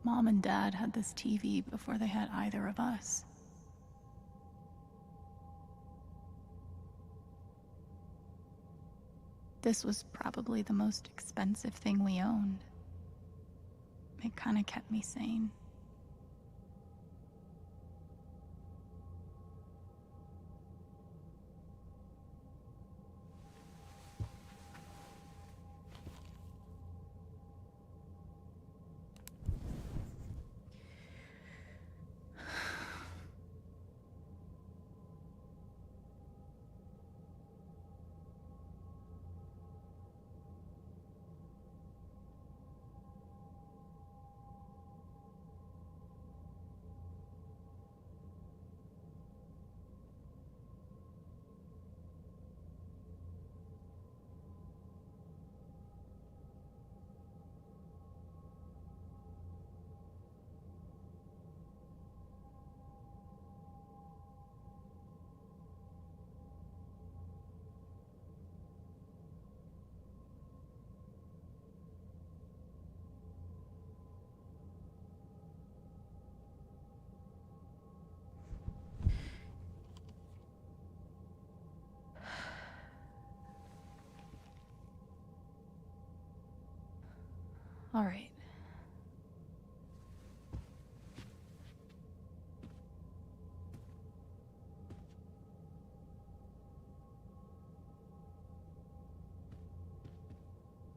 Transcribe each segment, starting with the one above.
Mom and Dad had this TV before they had either of us. This was probably the most expensive thing we owned. It kind of kept me sane. All right.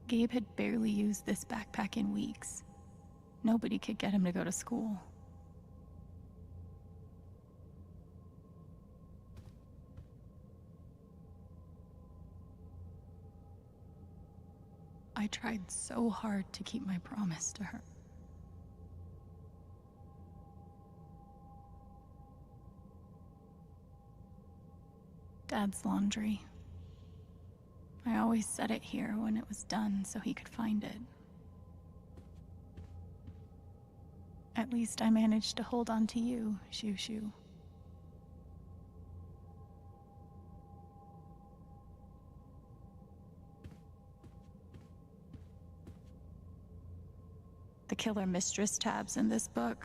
Gabe had barely used this backpack in weeks. Nobody could get him to go to school. I tried so hard to keep my promise to her. Dad's laundry. I always set it here when it was done so he could find it. At least I managed to hold on to you, Shoo Shoo. The killer mistress tabs in this book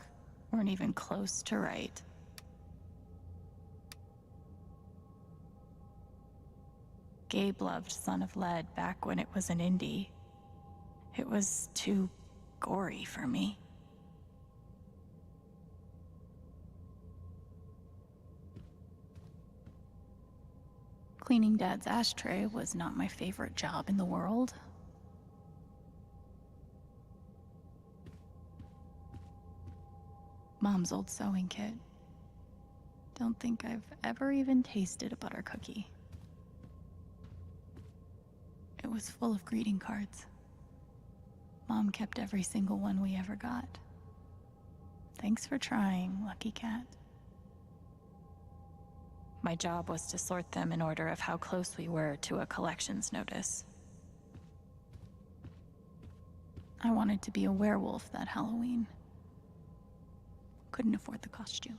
weren't even close to right. Gabe loved Son of Lead back when it was an indie. It was too gory for me. Cleaning Dad's ashtray was not my favorite job in the world. Mom's old sewing kit. Don't think I've ever even tasted a butter cookie. It was full of greeting cards. Mom kept every single one we ever got. Thanks for trying, Lucky Cat. My job was to sort them in order of how close we were to a collections notice. I wanted to be a werewolf that Halloween. Couldn't afford the costume.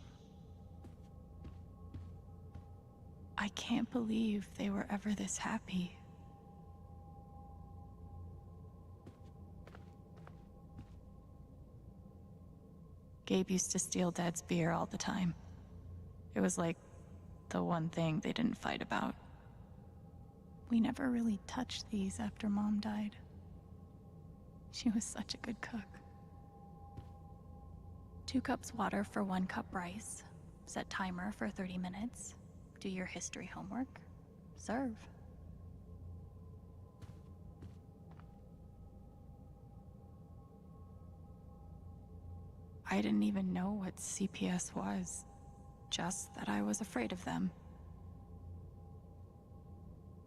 I can't believe they were ever this happy. Gabe used to steal Dad's beer all the time. It was like the one thing they didn't fight about. We never really touched these after Mom died. She was such a good cook. 2 cups water for 1 cup rice. Set timer for 30 minutes. Do your history homework. Serve. I didn't even know what CPS was, just that I was afraid of them.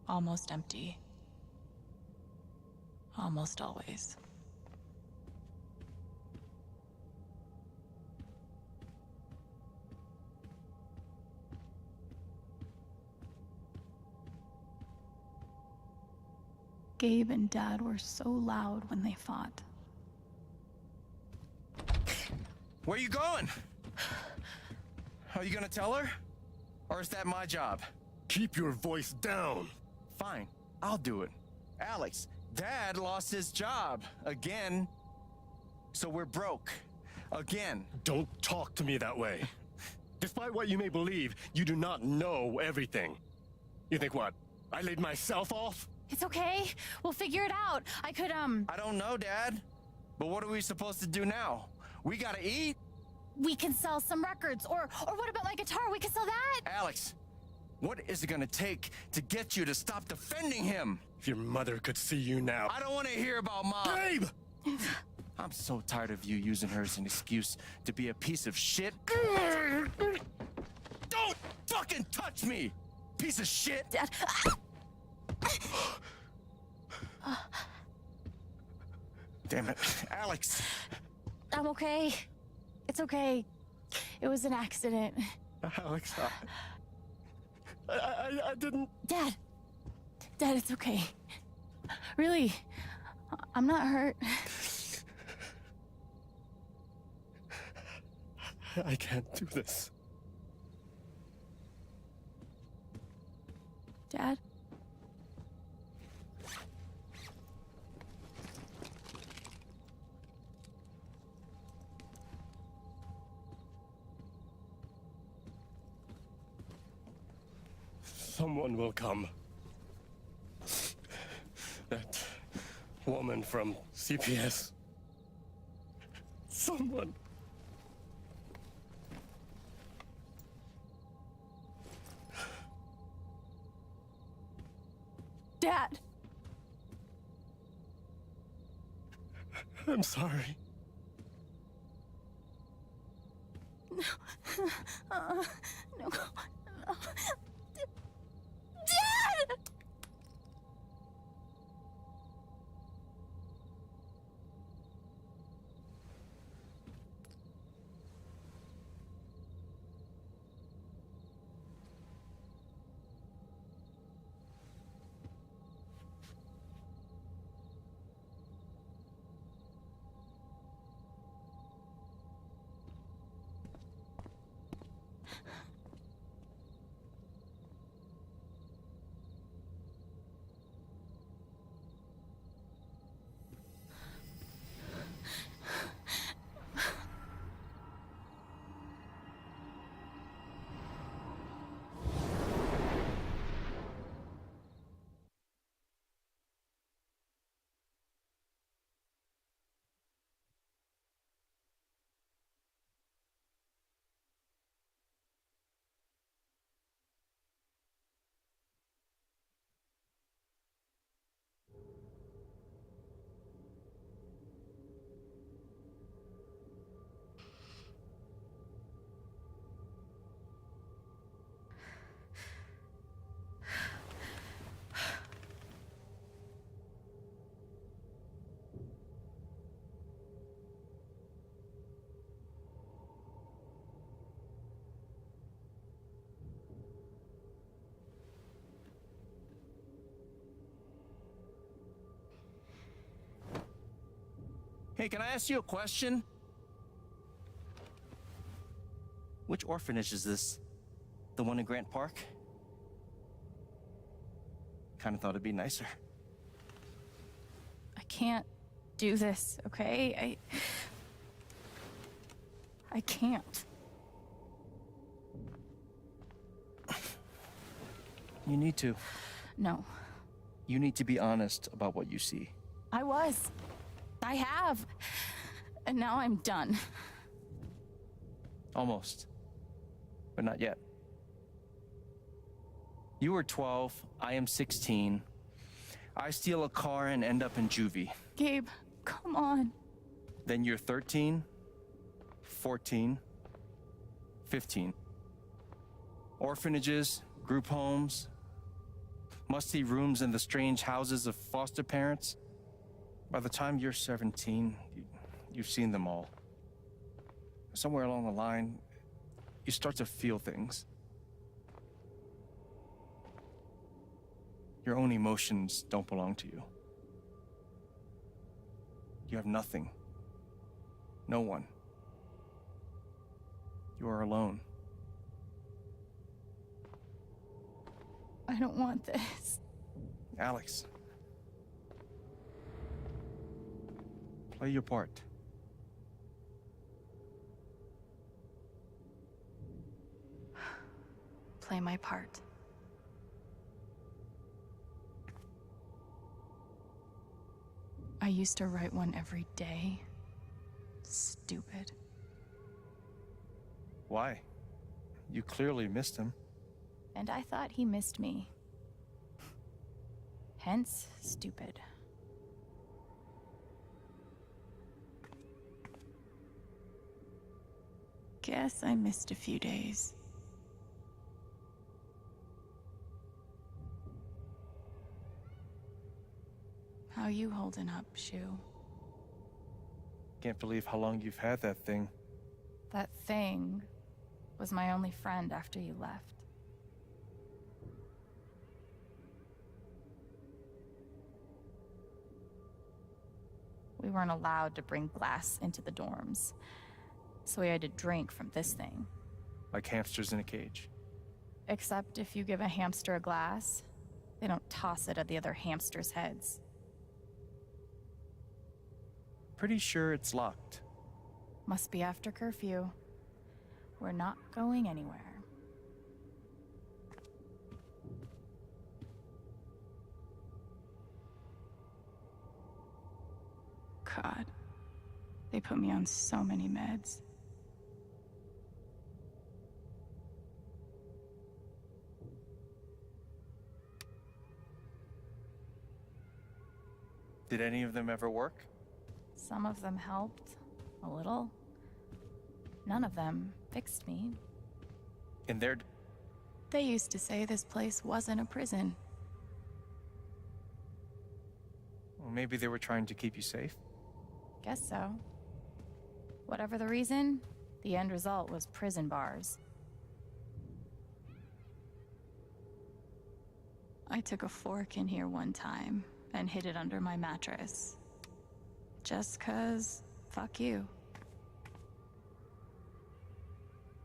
Almost empty. Almost always. Gabe and Dad were so loud when they fought. Where you going? Are you gonna tell her? Or is that my job? Keep your voice down. Fine, I'll do it. Alex, Dad lost his job again. So we're broke. Again. Don't talk to me that way. Despite what you may believe, you do not know everything. You think what? I laid myself off? It's okay. We'll figure it out. I could, I don't know, Dad. But what are we supposed to do now? We gotta eat. we can sell some records. Or what about my guitar? We can sell that. Alex, what is it gonna take to get you to stop defending him? If your mother could see you now. I don't want to hear about Mom. Gabe! I'm so tired of you using her as an excuse to be a piece of shit. Don't fucking touch me, piece of shit! Dad. Damn it, Alex. I'm okay. It's okay. It was an accident. Alex, I didn't... Dad, it's okay. Really, I'm not hurt. I can't do this. Dad? Someone will come. That woman from CPS. Someone. Dad! I'm sorry. No. No. Dad! Hey, can I ask you a question? Which orphanage is this? The one in Grant Park? Kinda thought it'd be nicer. I can't do this, okay? I can't. You need to. No. You need to be honest about what you see. I was. I have. And now I'm done. Almost. But not yet. You were 12, I am 16. I steal a car and end up in juvie. Gabe, come on. Then you're 13, 14, 15. Orphanages, group homes, musty rooms in the strange houses of foster parents. By the time you're 17, you've seen them all. Somewhere along the line, you start to feel things. Your own emotions don't belong to you. You have nothing. No one. You are alone. I don't want this. Alex. Play your part. play my part. I used to write one every day. Stupid. Why? You clearly missed him. And I thought he missed me. Hence, stupid. Guess I missed a few days. How you holding up, Shu? Can't believe how long you've had that thing. That thing was my only friend after you left. We weren't allowed to bring glass into the dorms, so we had to drink from this thing. Like hamsters in a cage. Except if you give a hamster a glass, they don't toss it at the other hamsters' heads. Pretty sure it's locked. Must be after curfew. We're not going anywhere. God, they put me on so many meds. Did any of them ever work? Some of them helped, a little. None of them fixed me. In their... They used to say this place wasn't a prison. Well, maybe they were trying to keep you safe? Guess so. Whatever the reason, the end result was prison bars. I took a fork in here one time and hid it under my mattress. Just 'cause, fuck you.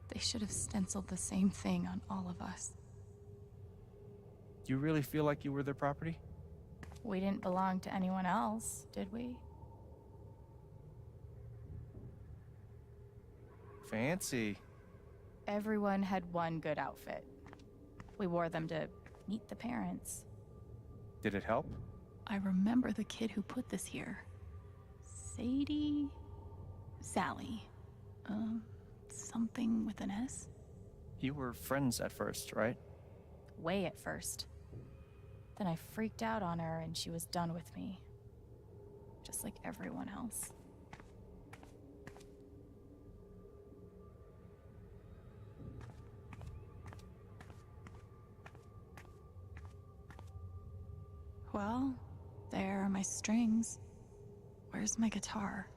They should have stenciled the same thing on all of us. Do you really feel like you were their property? We didn't belong to anyone else, did we? Fancy. Everyone had one good outfit. We wore them to meet the parents. Did it help? I remember the kid who put this here. Sadie? Sally. Something with an S? You were friends at first, right? Way at first. Then I freaked out on her and she was done with me. Just like everyone else. Well, there are my strings. Where's my guitar?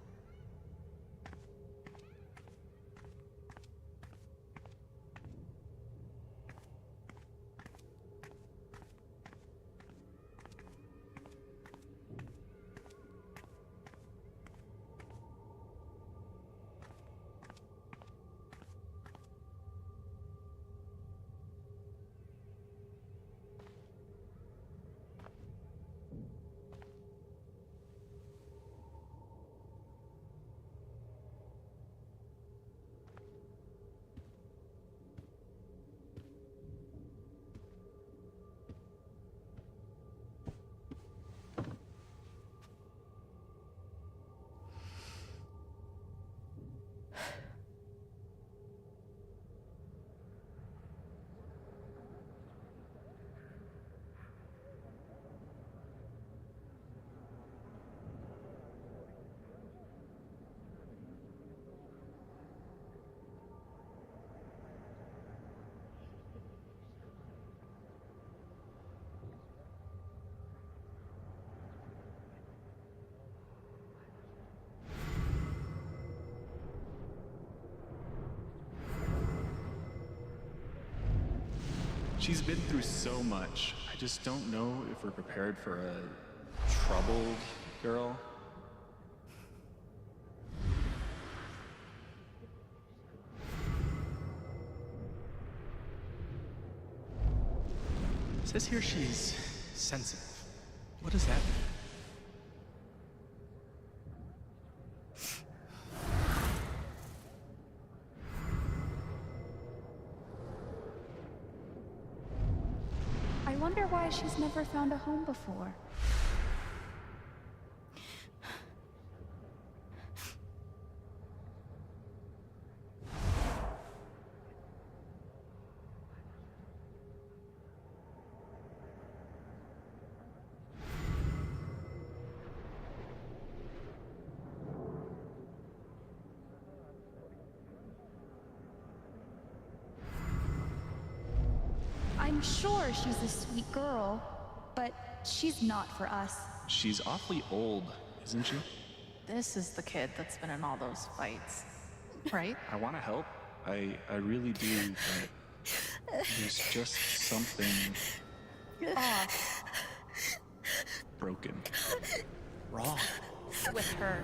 She's been through so much. I just don't know if we're prepared for a troubled girl. It says here she's sensitive. What does that mean? never found a home before. I'm sure she's a sweet girl, but she's not for us. She's awfully old, isn't she? This is the kid that's been in all those fights, right? I want to help. I really do, but there's just something Off broken. Wrong. With her.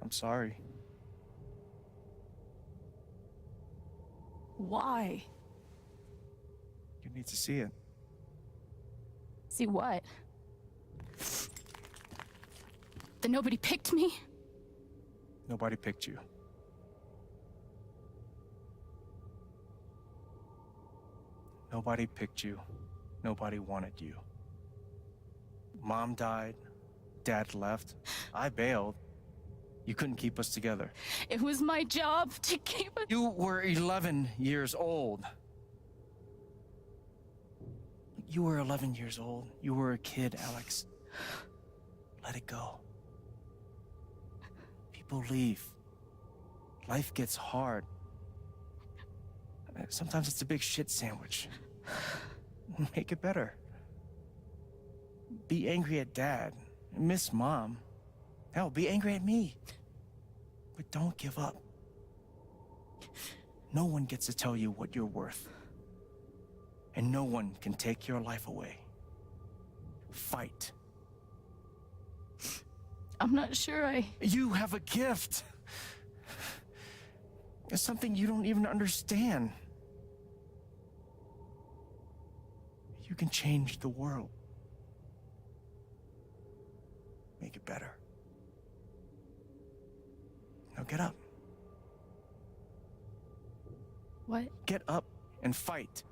I'm sorry. Why? You need to see it. See what? That nobody picked me? Nobody picked you. Nobody picked you. Nobody wanted you. Mom died. Dad left. I bailed. You couldn't keep us together. It was my job to keep us. You were 11 years old. You were 11 years old. You were a kid, Alex. Let it go. People leave. Life gets hard. Sometimes it's a big shit sandwich. Make it better. Be angry at Dad. Miss Mom. Hell, be angry at me. But don't give up. No one gets to tell you what you're worth. And no one can take your life away. Fight. I'm not sure You have a gift. It's something you don't even understand. You can change the world. Make it better. Now get up. What? Get up and fight.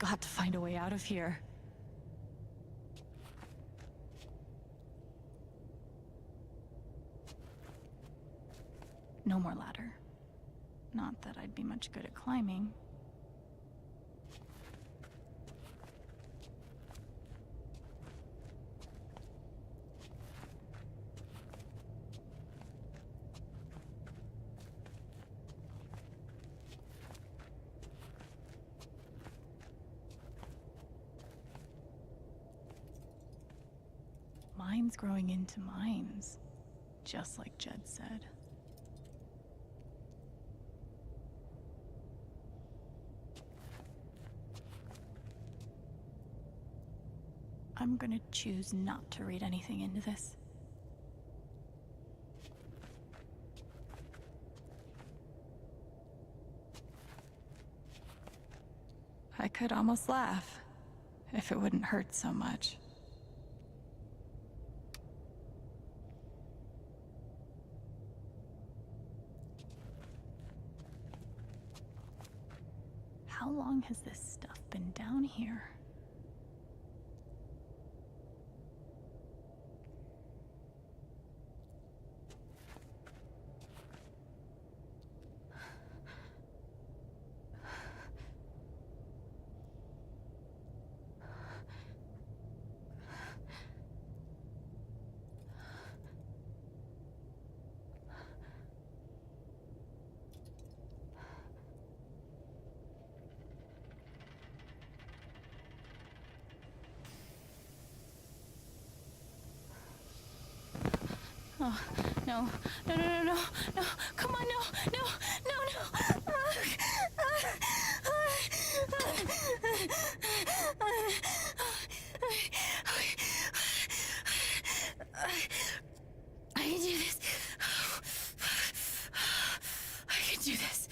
got to find a way out of here. No more ladder. Not that I'd be much good at climbing. Mines growing into mines, just like Jed said. I'm gonna choose not to read anything into this. I could almost laugh, if it wouldn't hurt so much. How long has this stuff been down here? Oh, no, no, no, no, no, no, come on, no, no, no, no. I can do this. I can do this.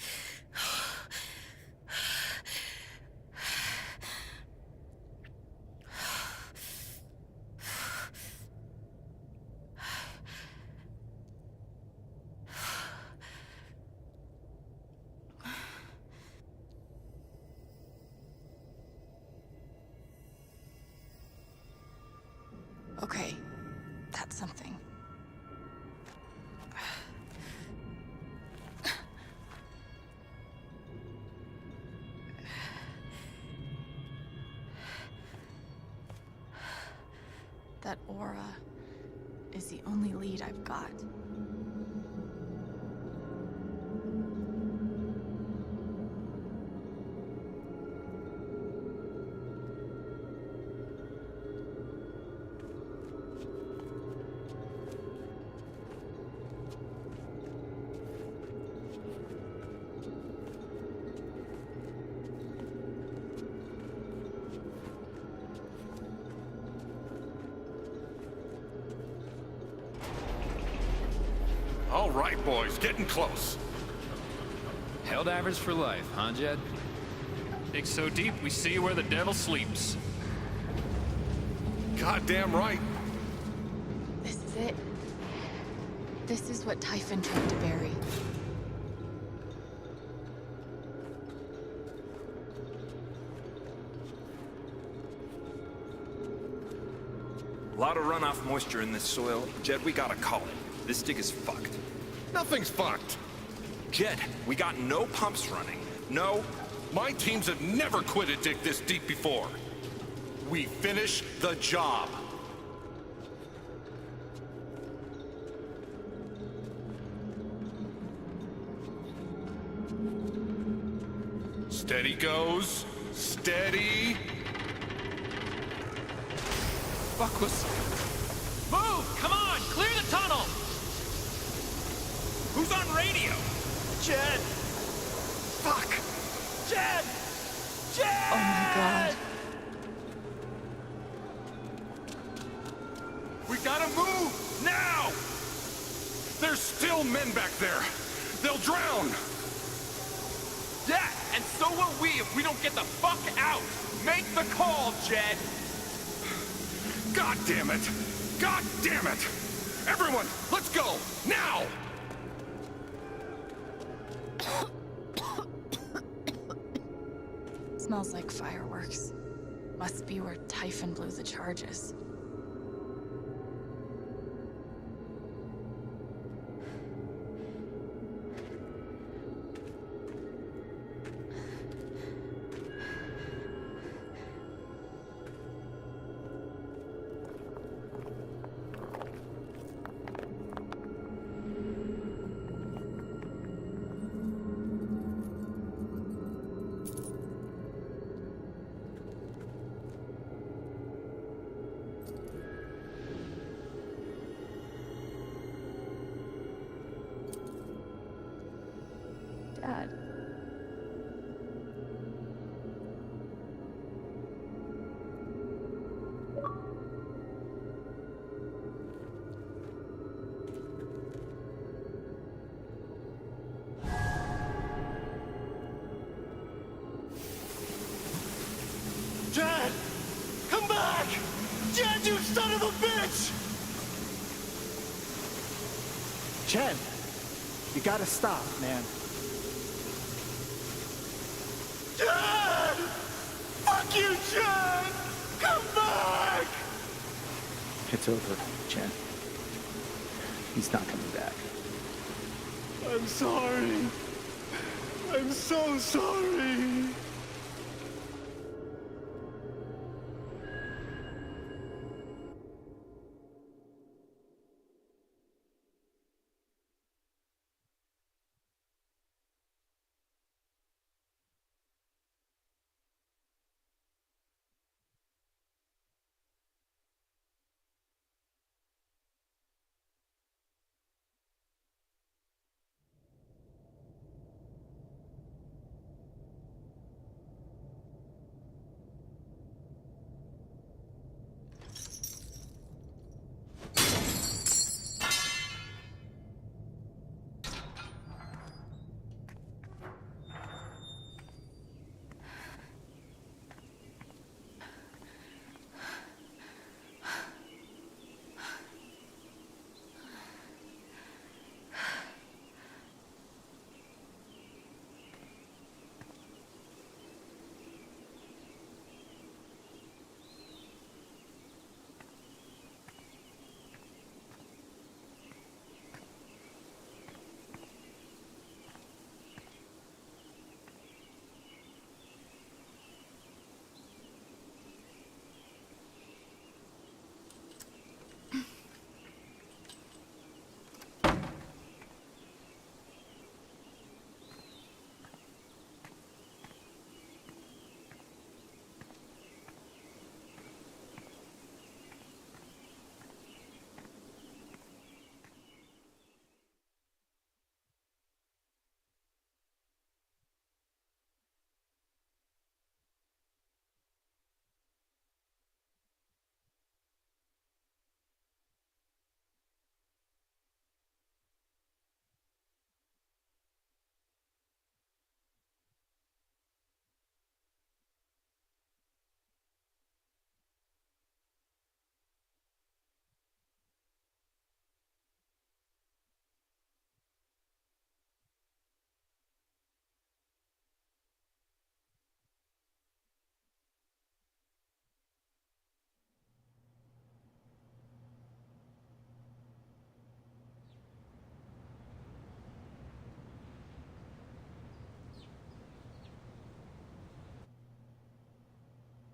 Okay, that's something. That aura is the only lead I've got. All right, boys, getting close. Helldivers for life, huh, Jed? Dig so deep, we see where the devil sleeps. Goddamn right. This is it. This is what Typhon tried to bury. A lot of runoff moisture in this soil. Jed, we gotta call it. This dig is fucked. Nothing's fucked. Jed, we got no pumps running. No... My teams have never quit a dig this deep before. We finish the job. Steady goes. Steady. Fuck was... Move! Come on! Clear the tunnel! Who's on radio? Jed! Fuck! Jed! Jed! Oh my god. We gotta move now. There's still men back there. They'll drown. Yeah, and so will we if we don't get the fuck out! Make the call, Jed! God damn it! God damn it! Everyone, let's go! Now! Smells like fireworks. Must be where Typhon blew the charges. Dad. Dad! Come back! Dad, you son of a bitch! Chen, you gotta stop, man. Dad! Fuck you, Dad! Come back! It's over, Chen. He's not coming back. I'm sorry. I'm so sorry.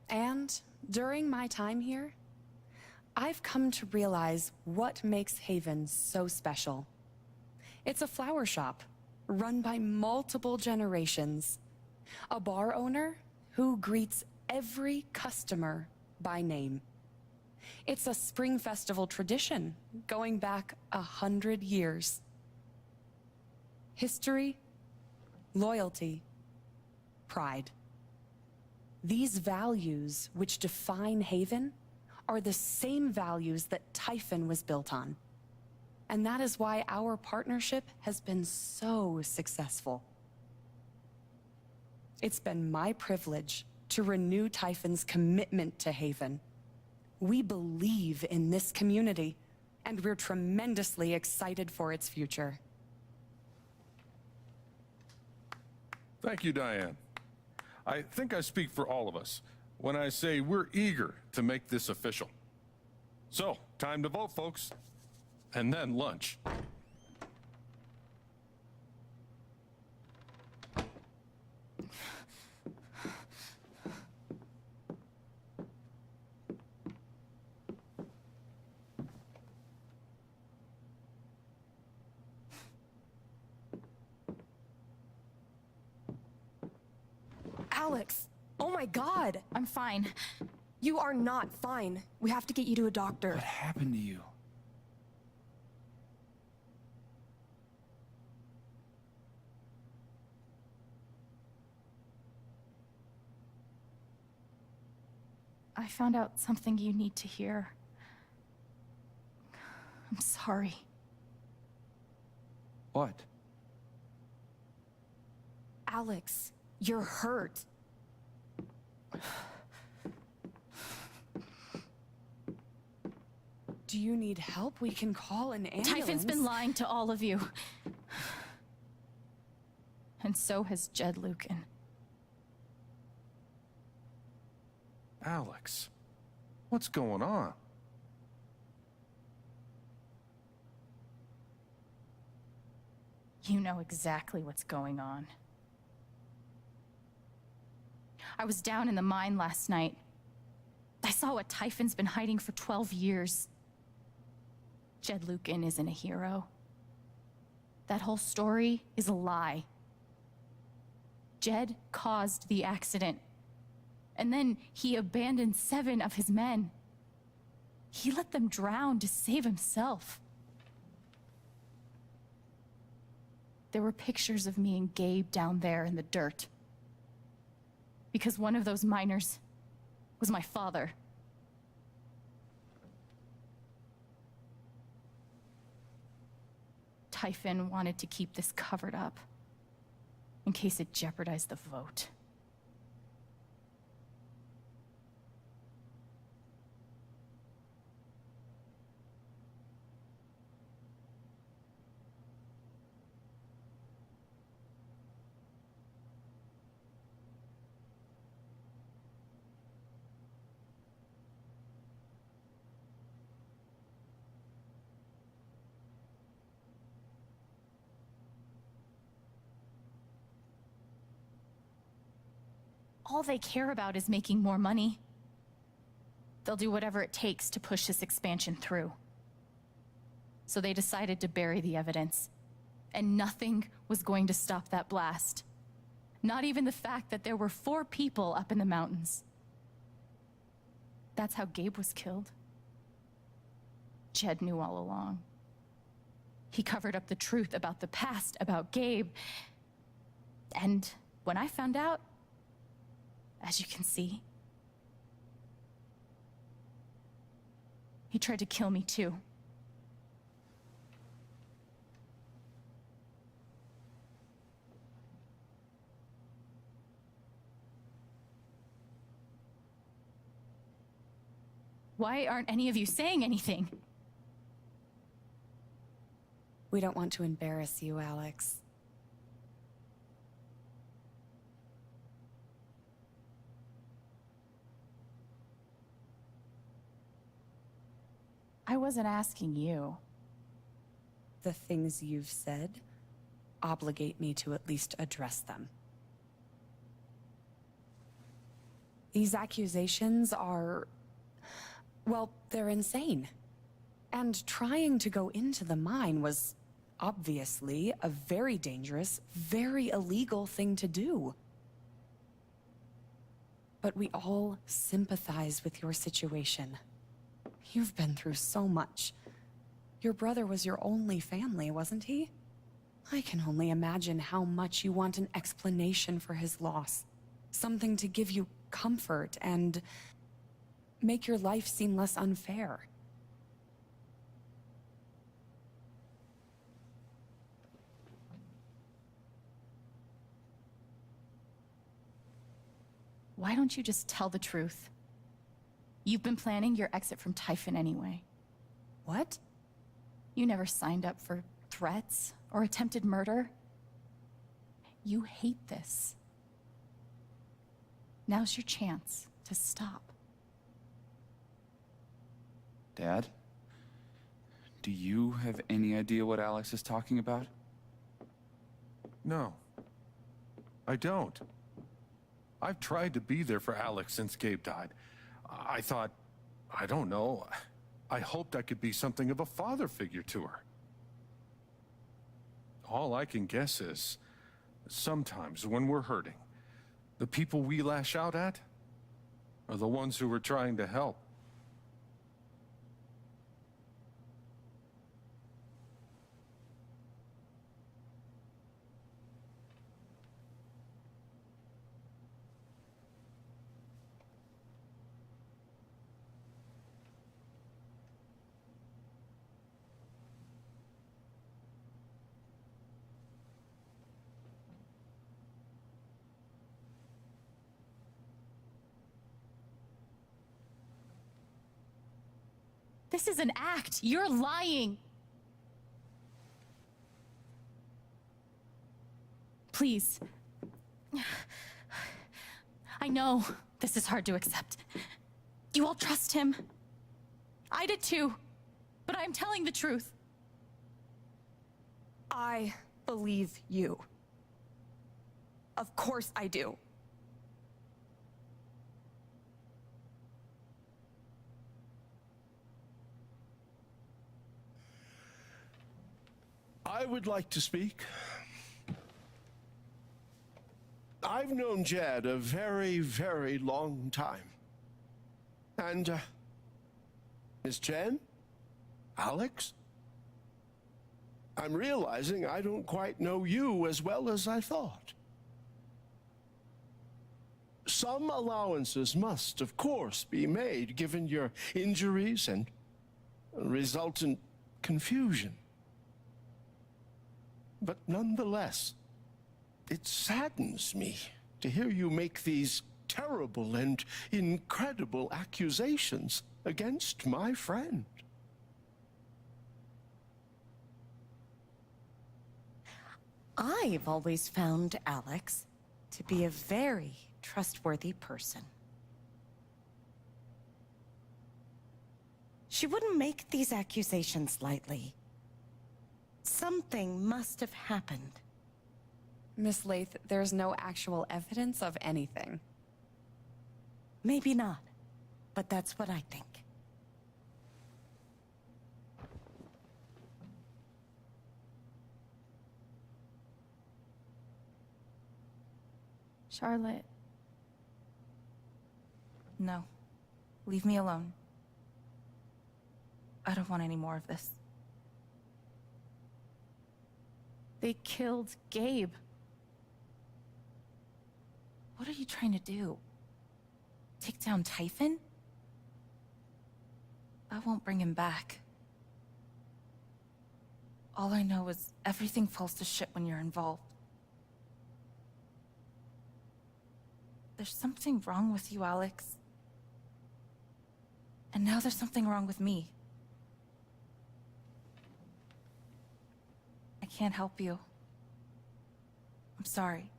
And during my time here, I've come to realize what makes Haven so special. It's a flower shop run by multiple generations, a bar owner who greets every customer by name. It's a spring festival tradition going back 100 years. History, loyalty, pride. These values which define Haven are the same values that Typhon was built on. And that is why our partnership has been so successful. It's been my privilege to renew Typhon's commitment to Haven. We believe in this community, and we're tremendously excited for its future. Thank you, Diane. I think I speak for all of us when I say we're eager to make this official. So, time to vote, folks. And then lunch. Alex! Oh my god! I'm fine. You are not fine. We have to get you to a doctor. What happened to you? I found out something you need to hear. I'm sorry. What? Alex, you're hurt. Do you need help? We can call an ambulance. Typhon's been lying to all of you. And so has Jed Lucan. Alex, what's going on? You know exactly what's going on. I was down in the mine last night. I saw what Typhon's been hiding for 12 years. Jed Lucan isn't a hero. That whole story is a lie. Jed caused the accident. And then he abandoned 7 of his men. He let them drown to save himself. There were pictures of me and Gabe down there in the dirt. Because one of those miners was my father. Typhon wanted to keep this covered up in case it jeopardized the vote. All they care about is making more money. They'll do whatever it takes to push this expansion through. So they decided to bury the evidence. And nothing was going to stop that blast. Not even the fact that there were 4 people up in the mountains. That's how Gabe was killed. Jed knew all along. He covered up the truth about the past, about Gabe. And when I found out, as you can see, he tried to kill me too. Why aren't any of you saying anything? We don't want to embarrass you, Alex. I wasn't asking you. The things you've said obligate me to at least address them. These accusations are, well, they're insane. And trying to go into the mine was obviously a very dangerous, very illegal thing to do. But we all sympathize with your situation. You've been through so much. Your brother was your only family, wasn't he? I can only imagine how much you want an explanation for his loss. Something to give you comfort and make your life seem less unfair. Why don't you just tell the truth? You've been planning your exit from Typhon anyway. What? You never signed up for threats or attempted murder. You hate this. Now's your chance to stop. Dad? Do you have any idea what Alex is talking about? No, I don't. I've tried to be there for Alex since Gabe died. I thought, I don't know, I hoped I could be something of a father figure to her. All I can guess is, sometimes when we're hurting, the people we lash out at are the ones who we're trying to help. This is an act. You're lying. Please. I know this is hard to accept. You all trust him. I did too. But I'm telling the truth. I believe you. Of course I do. I would like to speak. I've known Jed a very, very long time. And, Miss Chen? Alex? I'm realizing I don't quite know you as well as I thought. Some allowances must, of course, be made given your injuries and resultant confusion. But nonetheless, it saddens me to hear you make these terrible and incredible accusations against my friend. I've always found Alex to be a very trustworthy person. She wouldn't make these accusations lightly. Something must have happened. Miss Lath, there's no actual evidence of anything. Maybe not, but that's what I think. Charlotte. No. Leave me alone. I don't want any more of this. They killed Gabe. What are you trying to do? Take down Typhon? I won't bring him back. All I know is everything falls to shit when you're involved. There's something wrong with you, Alex. And now there's something wrong with me. I can't help you. I'm sorry.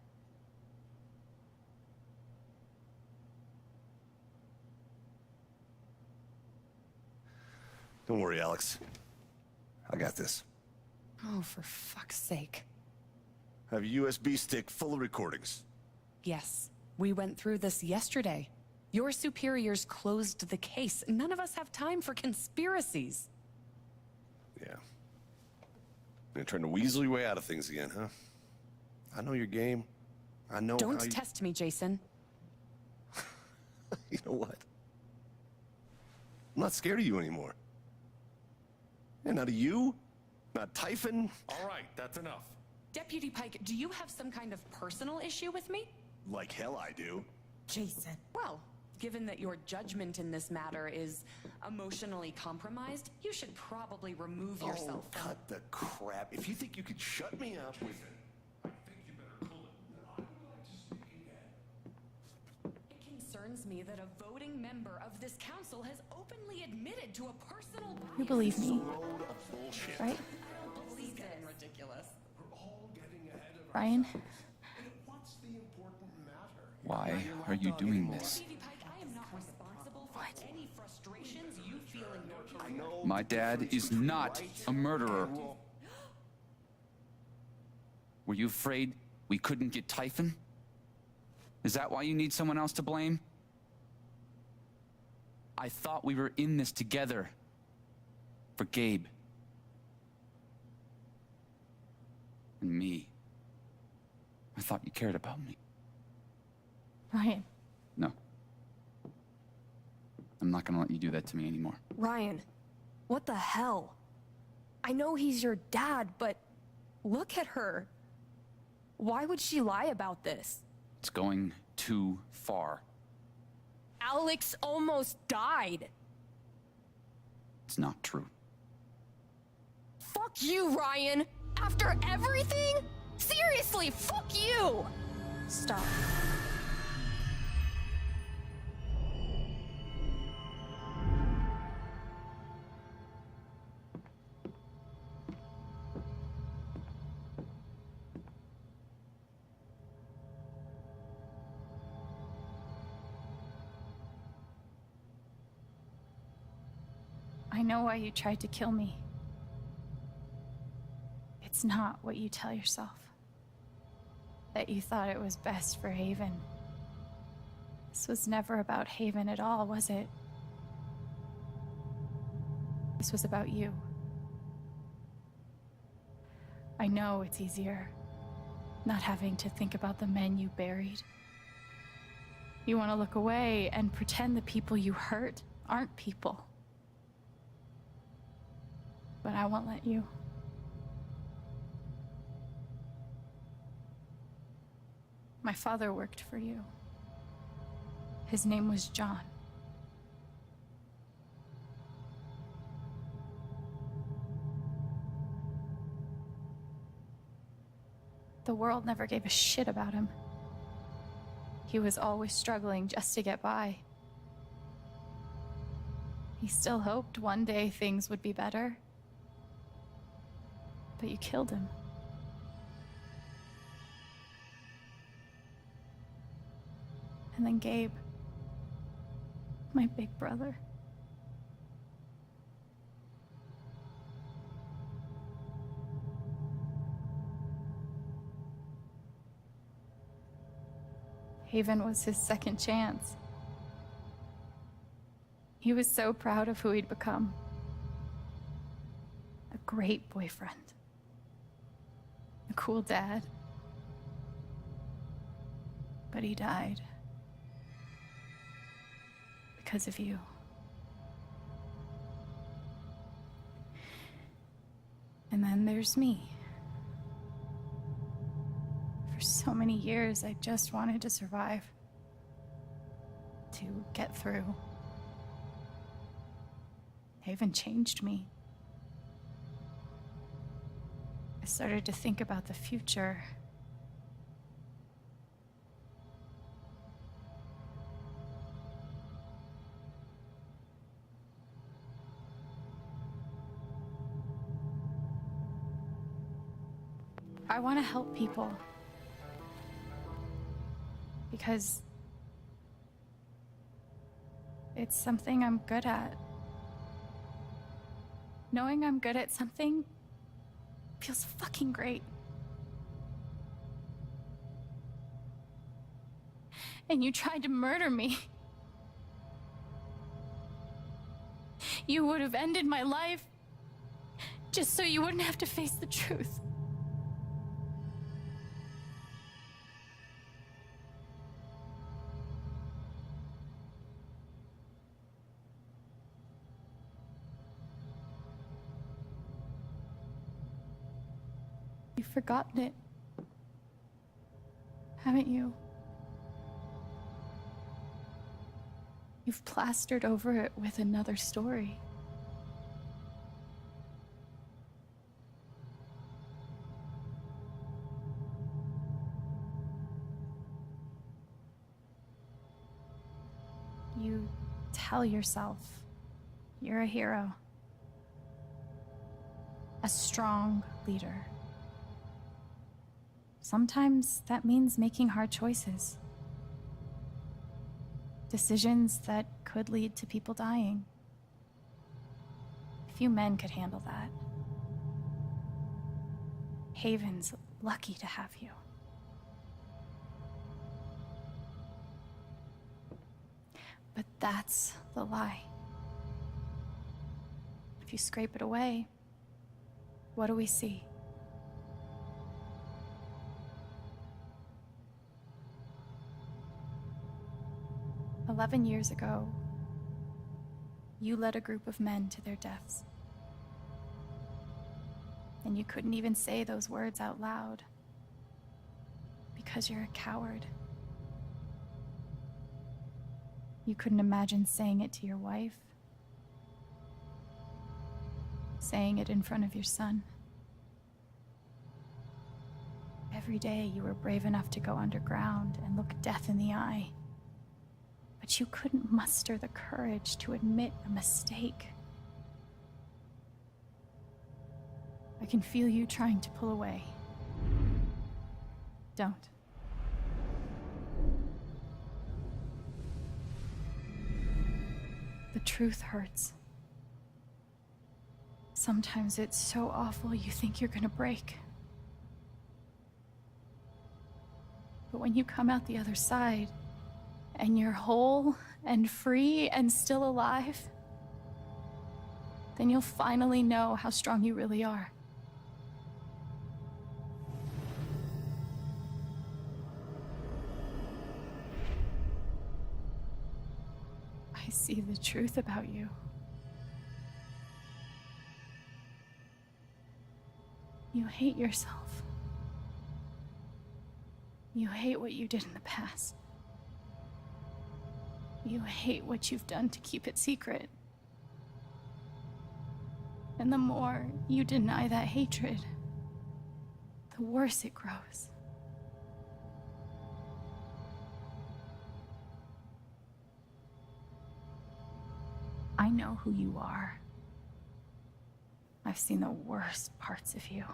Don't worry, Alex. I got this. Oh, for fuck's sake. I have a USB stick full of recordings. Yes, we went through this yesterday. Your superiors closed the case. None of us have time for conspiracies. Yeah. You're trying to weasel your way out of things again, huh? I know your game. I know Don't how you... test me, Jason. You know what? I'm not scared of you anymore. And not of you, not Typhon. All right, that's enough. Deputy Pike, do you have some kind of personal issue with me? Like hell I do. Jason. Well, given that your judgment in this matter is emotionally compromised, you should probably remove yourself from... cut the crap. If you think you could shut me up with it, I think you better cool it. Then I would like to speak again. It concerns me that a voting member of this council has openly admitted to a personal bias. You believe me, Load of bullshit. right? This is getting ridiculous. We're all getting ahead of Ryan? ourselves. And what's the important matter? Why are you doing this? My dad is not a murderer. Were you afraid we couldn't get Typhon? Is that why you need someone else to blame? I thought we were in this together. For Gabe. And me. I thought you cared about me. Ryan. No. I'm not gonna let you do that to me anymore. Ryan, what the hell? I know he's your dad, but look at her. Why would she lie about this? It's going too far. Alex almost died. It's not true. Fuck you, Ryan! After everything? Seriously, fuck you! Stop. I know why you tried to kill me. It's not what you tell yourself. That you thought it was best for Haven. This was never about Haven at all, was it? This was about you. I know it's easier, not having to think about the men you buried. You want to look away and pretend the people you hurt aren't people. But I won't let you. My father worked for you. His name was John. The world never gave a shit about him. He was always struggling just to get by. He still hoped one day things would be better. But you killed him. And then Gabe, my big brother. Haven was his second chance. He was so proud of who he'd become. A great boyfriend. A cool dad. But he died. Because of you. And then there's me. For so many years, I just wanted to survive. To get through. Haven changed me. I started to think about the future. I want to help people. Because it's something I'm good at. Knowing I'm good at something feels fucking great. And you tried to murder me. You would have ended my life just so you wouldn't have to face the truth. You've forgotten it, haven't you? You've plastered over it with another story. You tell yourself you're a hero, a strong leader. Sometimes that means making hard choices. Decisions that could lead to people dying. Few men could handle that. Haven's lucky to have you. But that's the lie. If you scrape it away, what do we see? "11 years ago, you led a group of men to their deaths. And you couldn't even say those words out loud because you're a coward. You couldn't imagine saying it to your wife, saying it in front of your son. Every day you were brave enough to go underground and look death in the eye. But you couldn't muster the courage to admit a mistake. I can feel you trying to pull away. Don't. The truth hurts. Sometimes it's so awful you think you're gonna break. But when you come out the other side, and you're whole and free and still alive, then you'll finally know how strong you really are. I see the truth about you. You hate yourself. You hate what you did in the past. You hate what you've done to keep it secret. And the more you deny that hatred, the worse it grows. I know who you are. I've seen the worst parts of you.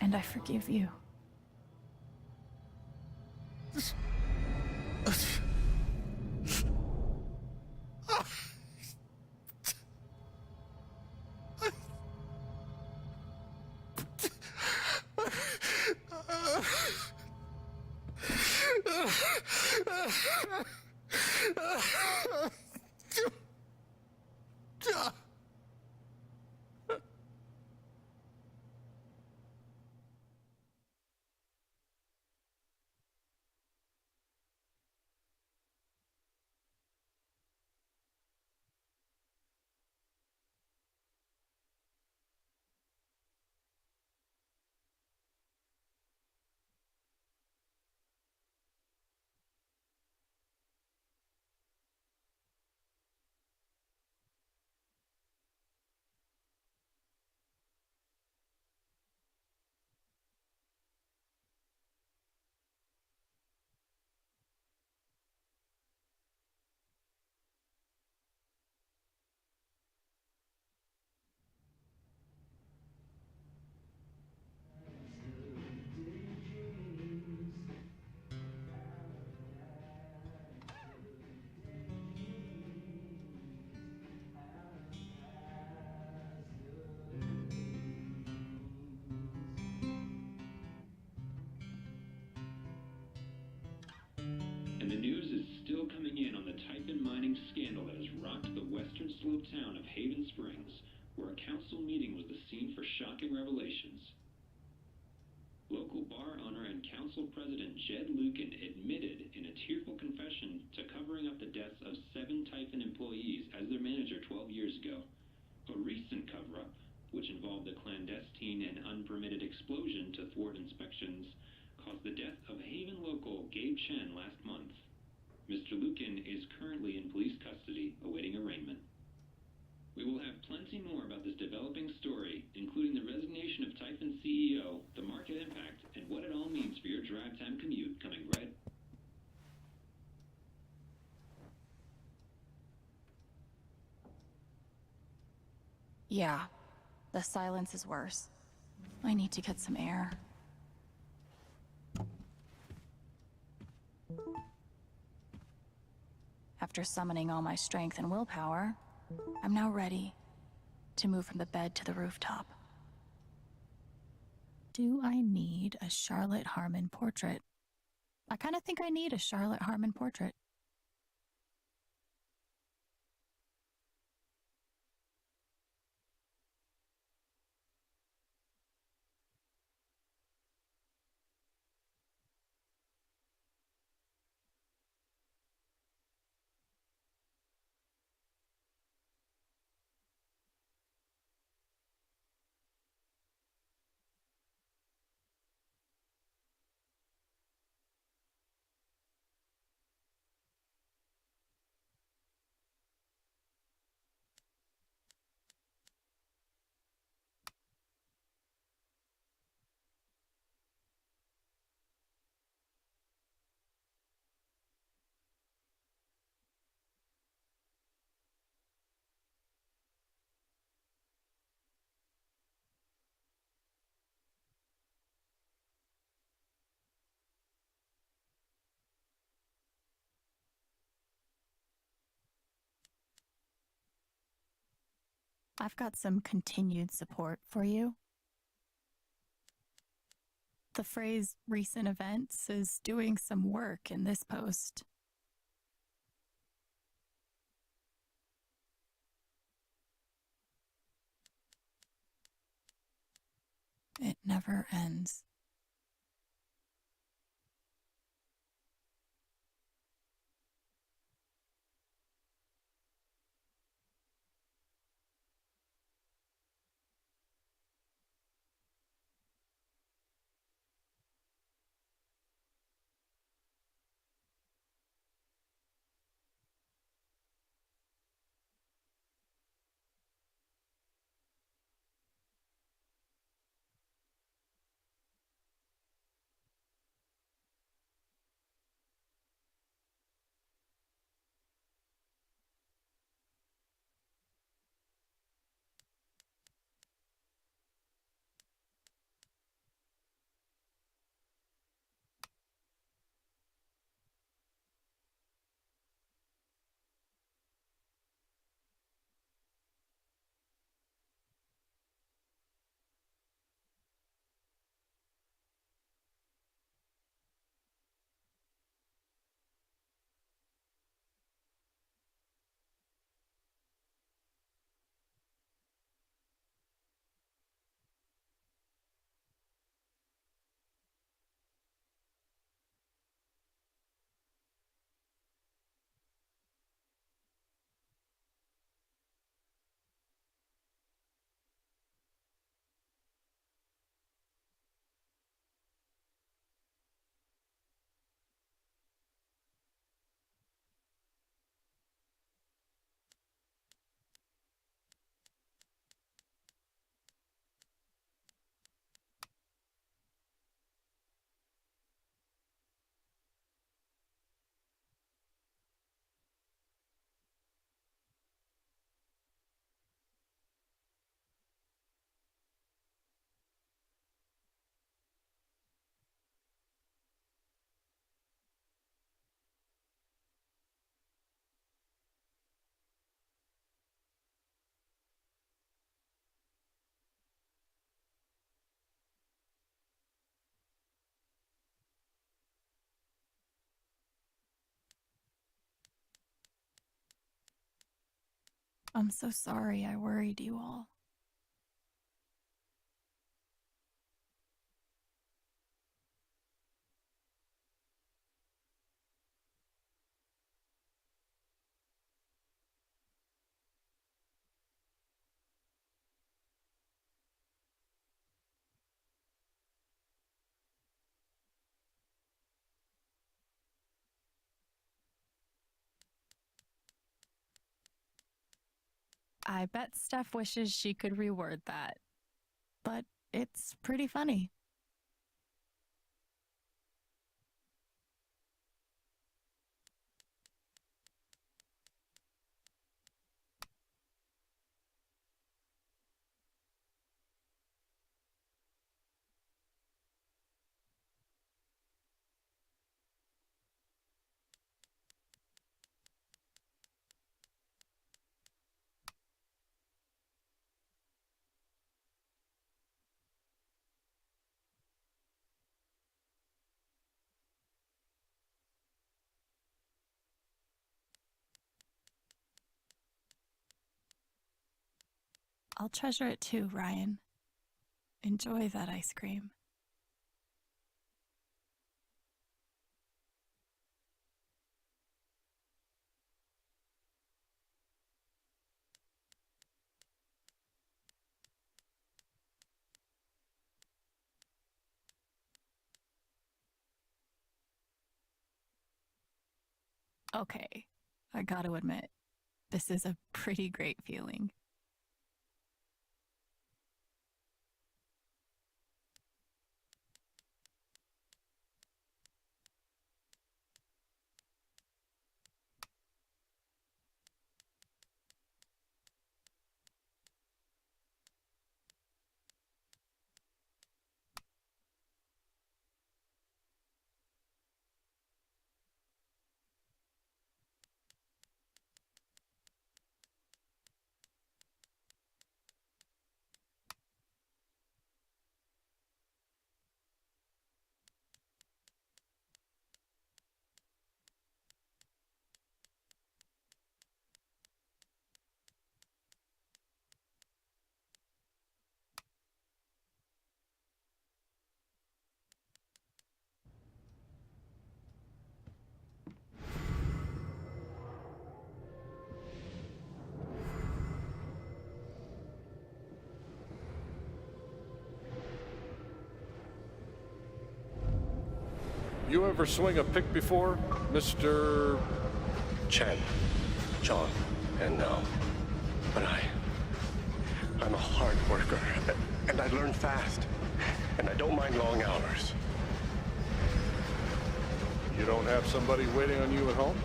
And I forgive you. And the news is still coming in on the Typhon mining scandal that has rocked the western slope town of Haven Springs, where a council meeting was the scene for shocking revelations. Local bar owner and council president Jed Lucan admitted in a tearful confession to covering up the deaths of 7 Typhon employees as their manager 12 years ago. A recent cover-up, which involved a clandestine and unpermitted explosion to thwart inspections, caused the death of Haven local Gabe Chen last month. Mr. Lucan is currently in police custody, awaiting arraignment. We will have plenty more about this developing story, including the resignation of Typhon CEO, the market impact, and what it all means for your drive time commute, coming right. Yeah, the silence is worse. I need to get some air. After summoning all my strength and willpower, I'm now ready to move from the bed to the rooftop. Do I need a Charlotte Harmon portrait? I kind of think I need a Charlotte Harmon portrait. I've got some continued support for you. The phrase recent events is doing some work in this post. It never ends. I'm so sorry I worried you all. I bet Steph wishes she could reword that. But it's pretty funny. I'll treasure it too, Ryan. Enjoy that ice cream. Okay, I gotta admit, this is a pretty great feeling. You ever swing a pick before, Mr. Chen, John, and no. But I'm a hard worker, and I learn fast, and I don't mind long hours. You don't have somebody waiting on you at home?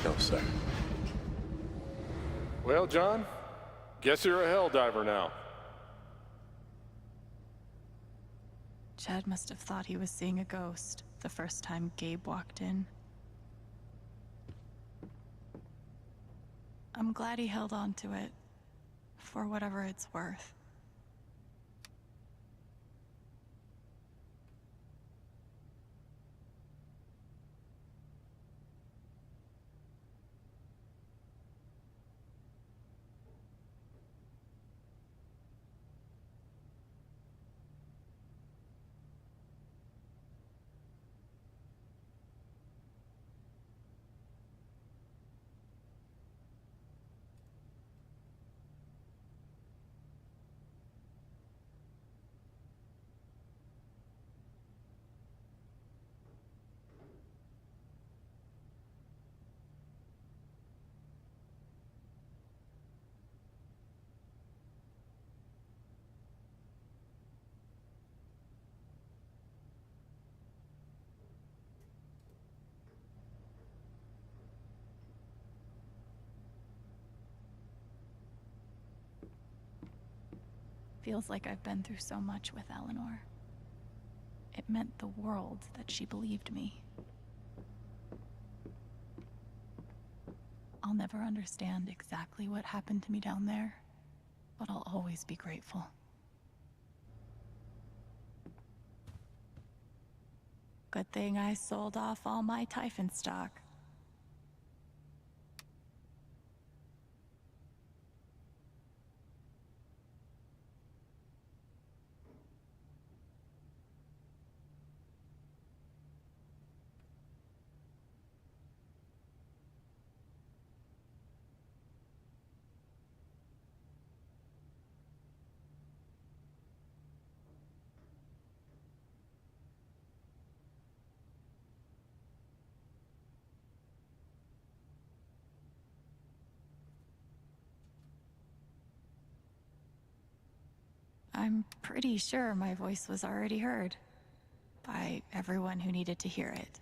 No, sir. Well, John, guess you're a hell diver now. Chad must have thought he was seeing a ghost the first time Gabe walked in. I'm glad he held on to it, for whatever it's worth. Feels like I've been through so much with Eleanor. It meant the world that she believed me. I'll never understand exactly what happened to me down there, but I'll always be grateful. Good thing I sold off all my Typhon stock. I'm pretty sure my voice was already heard by everyone who needed to hear it.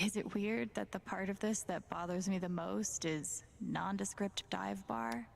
Is it weird that the part of this that bothers me the most is nondescript dive bar?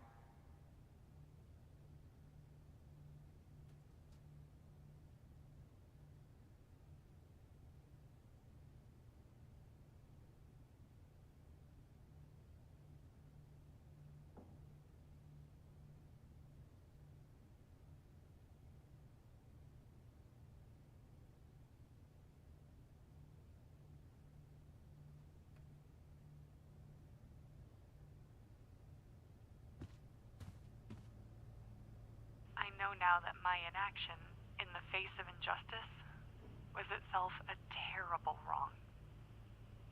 I know now that my inaction, in the face of injustice, was itself a terrible wrong.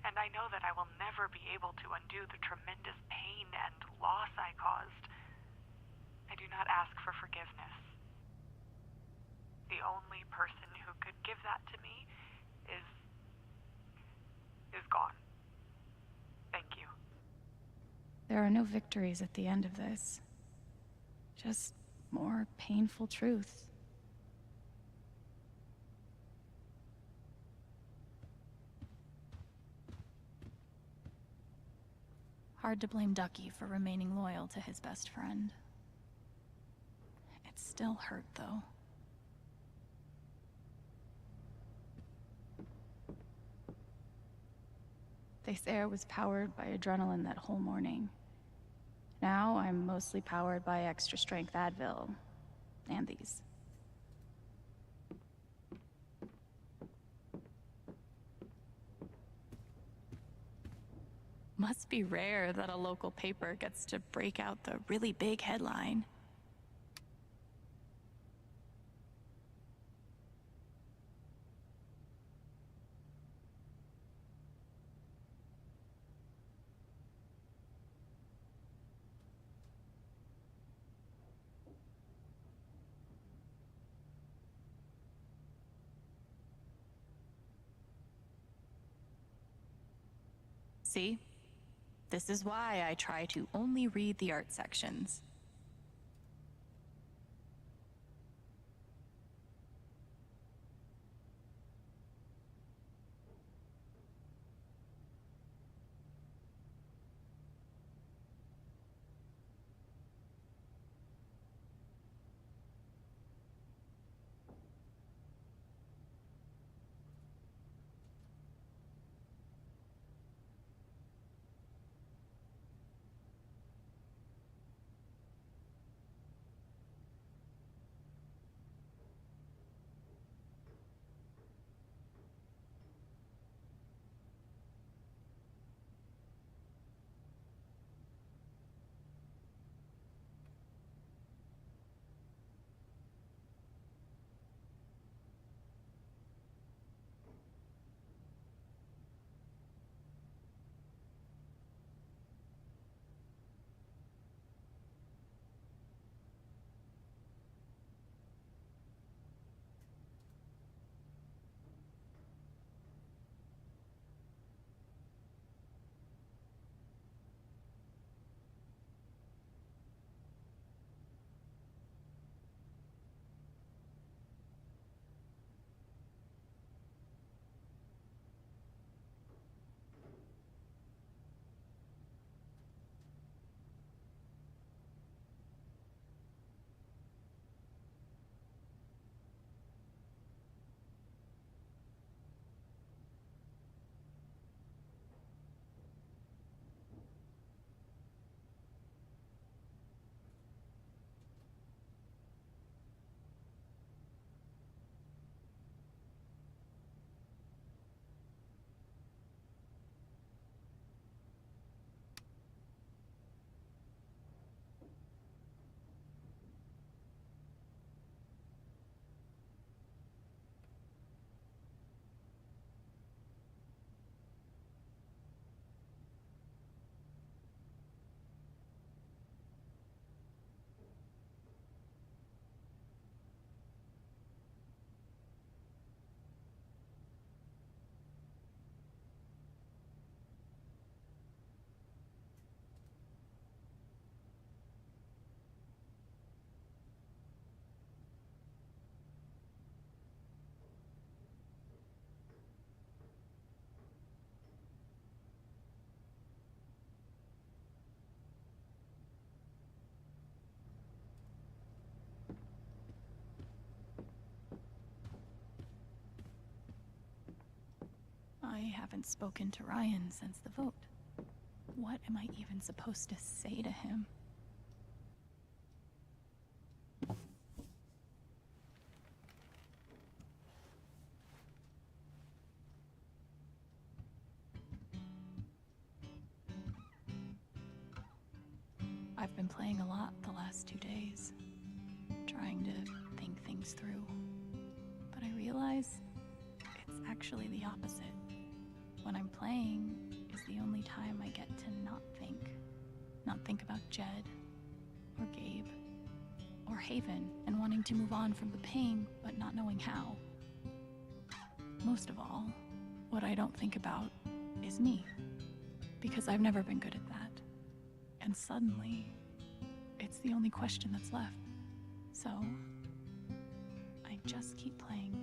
And I know that I will never be able to undo the tremendous pain and loss I caused. I do not ask for forgiveness. The only person who could give that to me is gone. Thank you. There are no victories at the end of this. Just more painful truth. Hard to blame Ducky for remaining loyal to his best friend. It still hurt, though. They say I was powered by adrenaline that whole morning. Now I'm mostly powered by extra strength Advil and these. Must be rare that a local paper gets to break out the really big headline. See? This is why I try to only read the art sections. I haven't spoken to Ryan since the vote. What am I even supposed to say to him? I've been playing a lot the last 2 days, trying to think things through. But I realize it's actually the opposite. When I'm playing is the only time I get to not think. Not think about Jed, or Gabe, or Haven, and wanting to move on from the pain, but not knowing how. Most of all, what I don't think about is me, because I've never been good at that. And suddenly, it's the only question that's left. So, I just keep playing.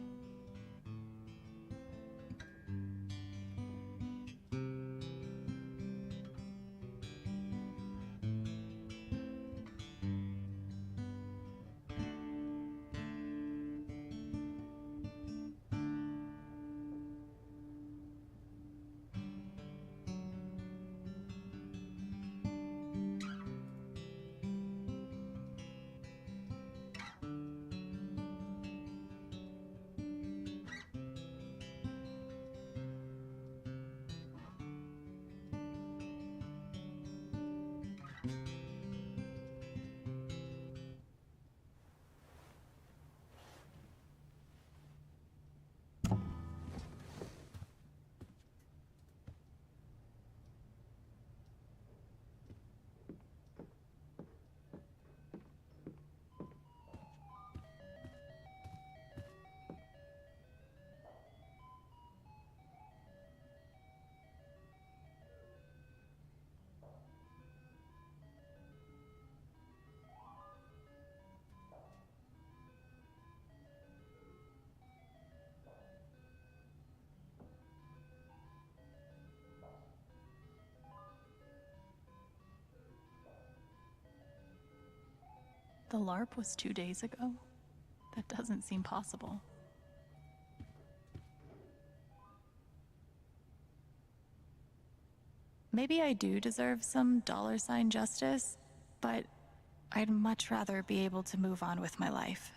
The LARP was 2 days ago? That doesn't seem possible. Maybe I do deserve some $ justice, but I'd much rather be able to move on with my life.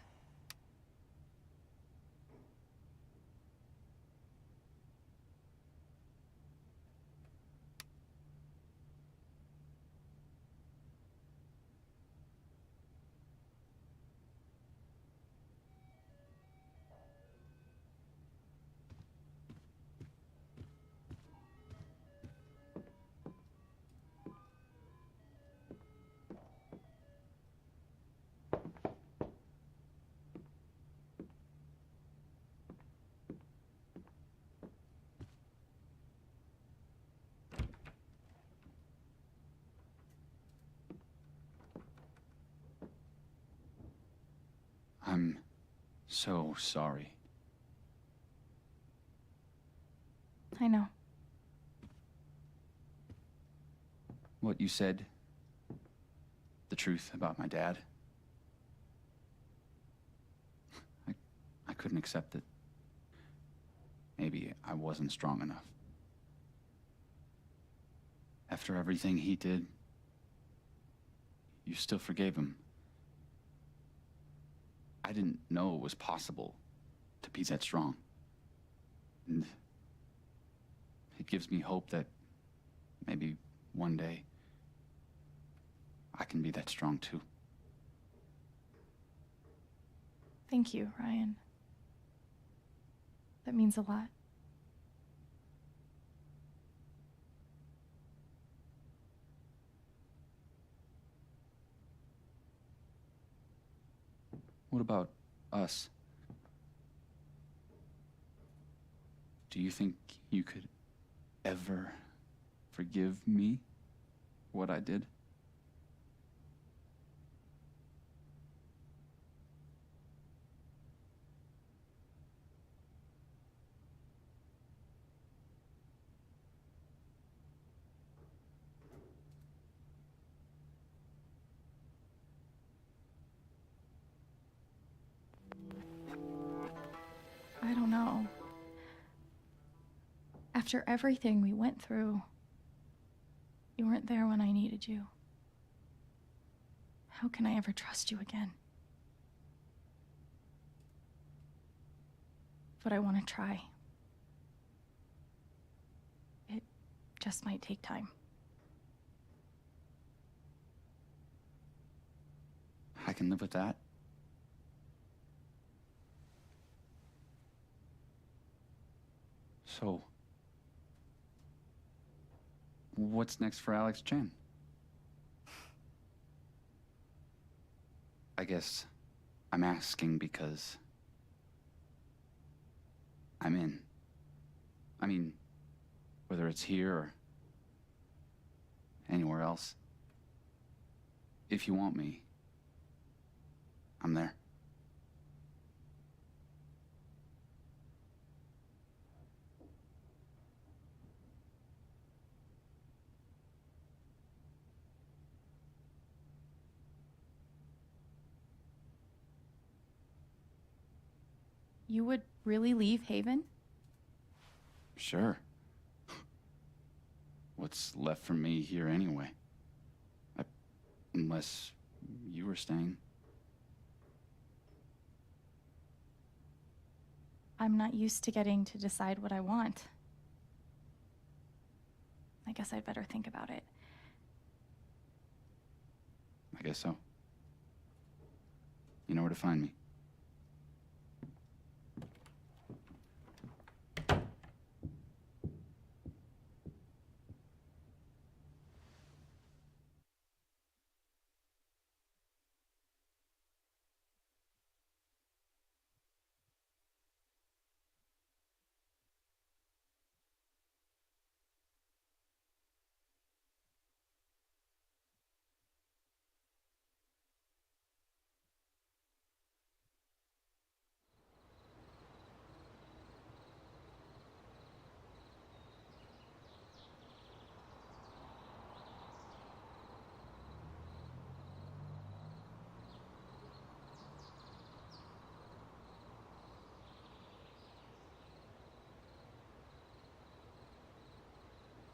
I'm so sorry. I know. What you said, the truth about my dad, I couldn't accept it. Maybe I wasn't strong enough. After everything he did, you still forgave him. I didn't know it was possible to be that strong. And it gives me hope that maybe one day I can be that strong too. Thank you, Ryan. That means a lot. What about us? Do you think you could ever forgive me for what I did? I don't know. After everything we went through, you weren't there when I needed you. How can I ever trust you again? But I want to try. It just might take time. I can live with that. So, what's next for Alex Chen? I guess I'm asking because I'm in. I mean, whether it's here or anywhere else. If you want me, I'm there. You would really leave Haven? Sure. What's left for me here anyway? Unless you were staying. I'm not used to getting to decide what I want. I guess I'd better think about it. I guess so. You know where to find me.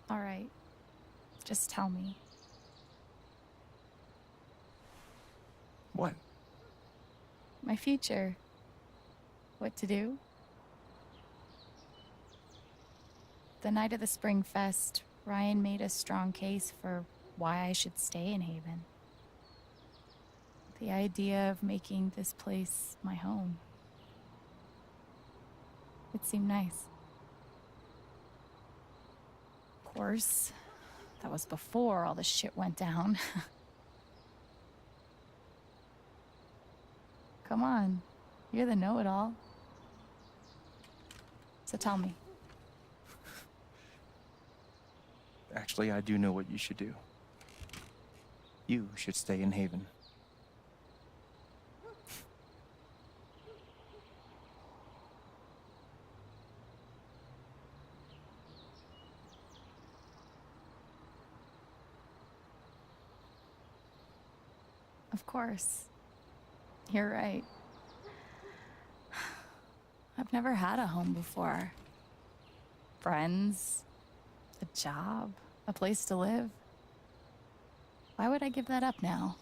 All right. Just tell me. What? My future. What to do? The night of the Spring Fest, Ryan made a strong case for why I should stay in Haven. The idea of making this place my home. It seemed nice. Of course, that was before all the shit went down. Come on, you're the know-it-all. So tell me. Actually, I do know what you should do. You should stay in Haven. Of course. You're right. I've never had a home before. Friends, a job, a place to live. Why would I give that up now?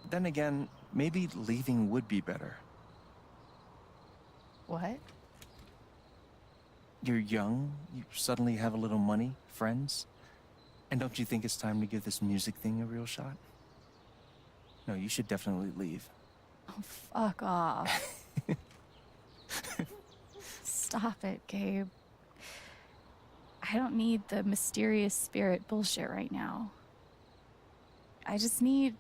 Then again, maybe leaving would be better. What? You're young, you suddenly have a little money, friends. And don't you think it's time to give this music thing a real shot? No, you should definitely leave. Oh, fuck off. Stop it, Gabe. I don't need the mysterious spirit bullshit right now. I just need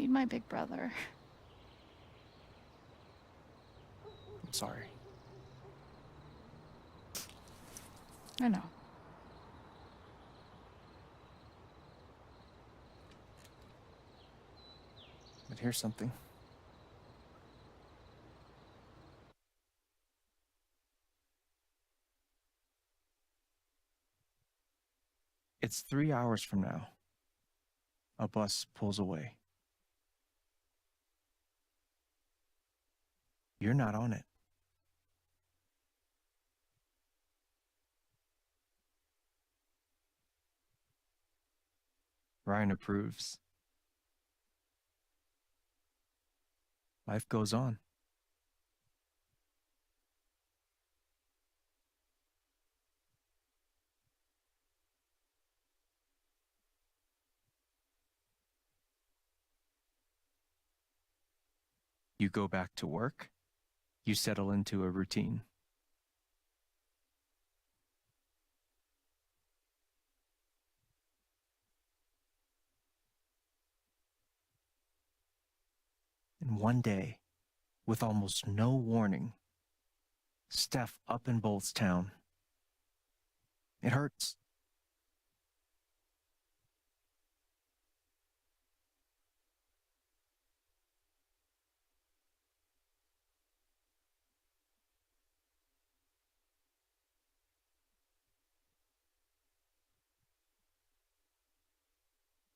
my big brother. I'm sorry. I know. But here's something. It's 3 hours from now. A bus pulls away. You're not on it. Ryan approves. Life goes on. You go back to work. You settle into a routine. And one day, with almost no warning, Steph up and bolts town. It hurts.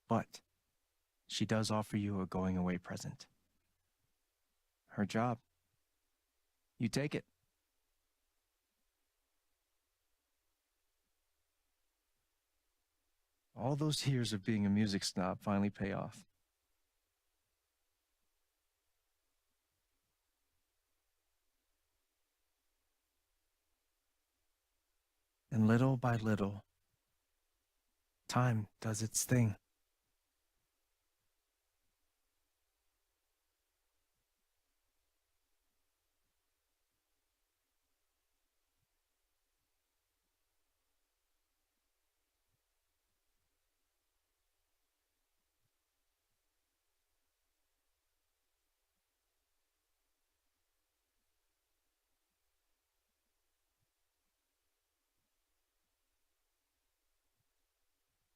But she does offer you a going away present. Her job. You take it. All those years of being a music snob finally pay off. And little by little, time does its thing.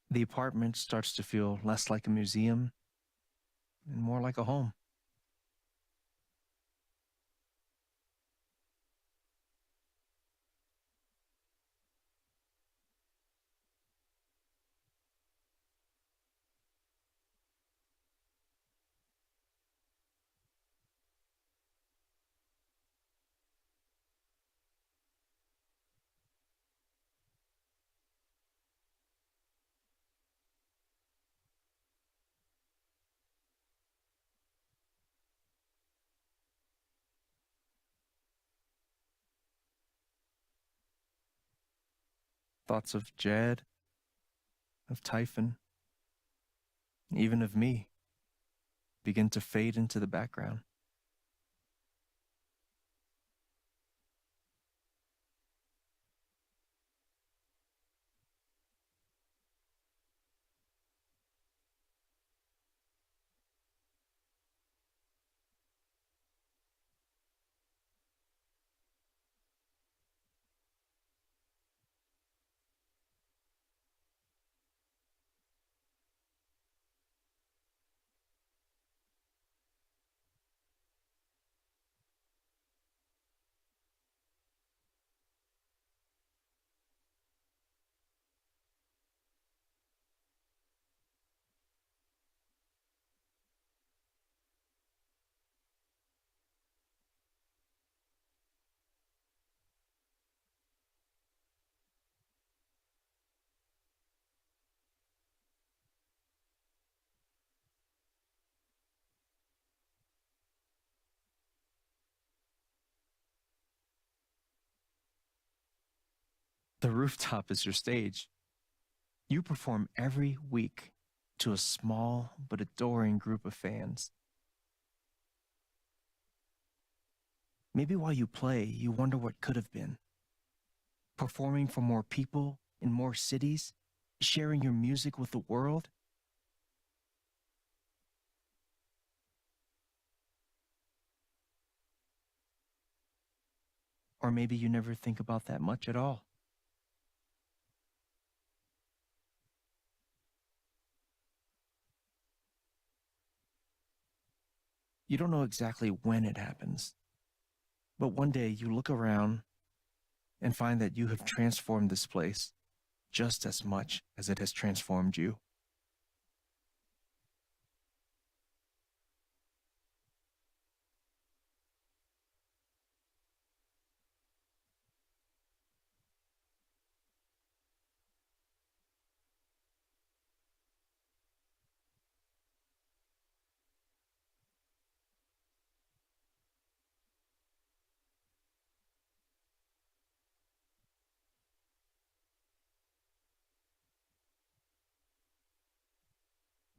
The apartment starts to feel less like a museum and more like a home. Thoughts of Jed, of Typhon, even of me, begin to fade into the background. The rooftop is your stage. You perform every week to a small but adoring group of fans. Maybe while you play, you wonder what could have been. Performing for more people in more cities, sharing your music with the world. Or maybe you never think about that much at all. You don't know exactly when it happens, but one day you look around and find that you have transformed this place just as much as it has transformed you.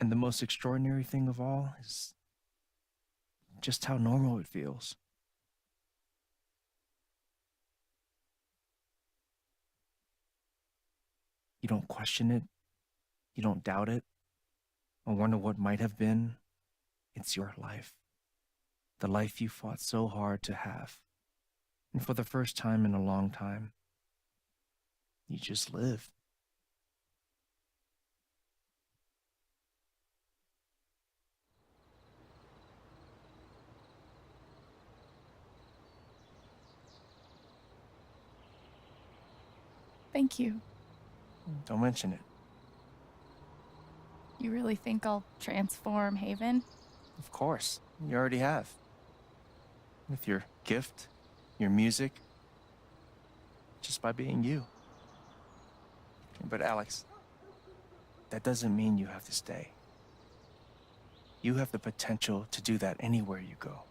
And the most extraordinary thing of all is just how normal it feels. You don't question it. You don't doubt it. Or wonder what might have been. It's your life. The life you fought so hard to have. And for the first time in a long time, you just live. Thank you. Don't mention it. You really think I'll transform Haven? Of course, you already have. With your gift, your music, just by being you. But Alex, that doesn't mean you have to stay. You have the potential to do that anywhere you go.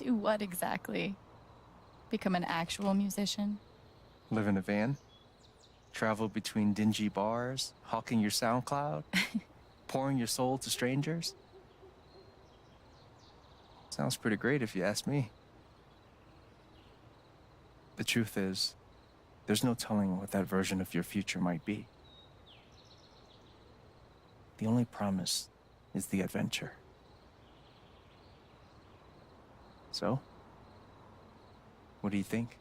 Do what exactly? Become an actual musician? Live in a van? Travel between dingy bars? Hawking your SoundCloud? Pouring your soul to strangers? Sounds pretty great if you ask me. The truth is, there's no telling what that version of your future might be. The only promise is the adventure. So, what do you think?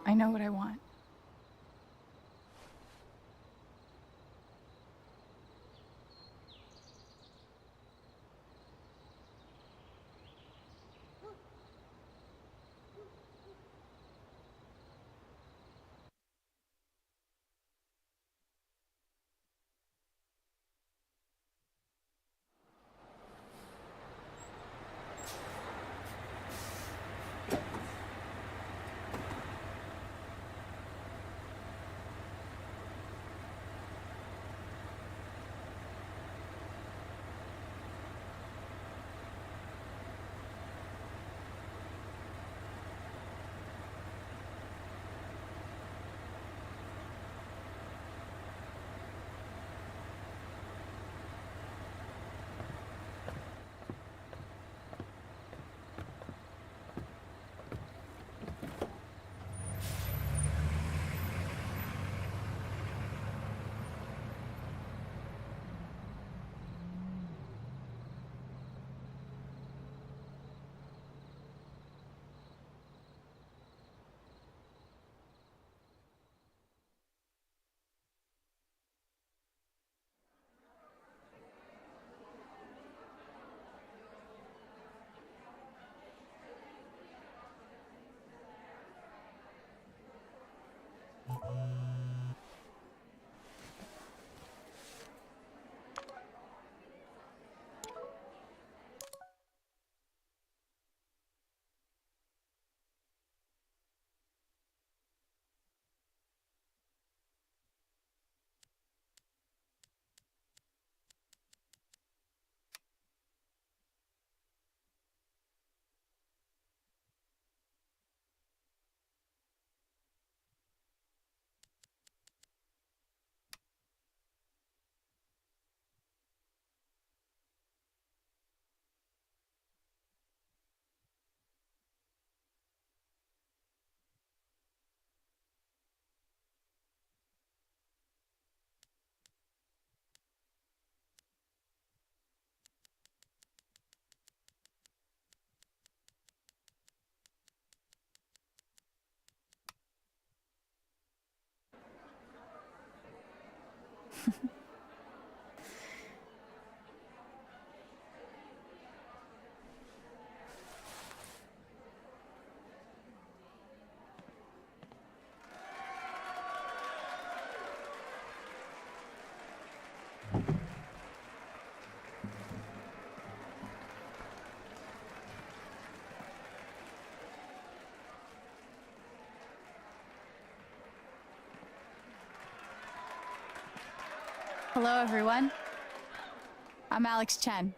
I know what I want. Hello, everyone. I'm Alex Chen.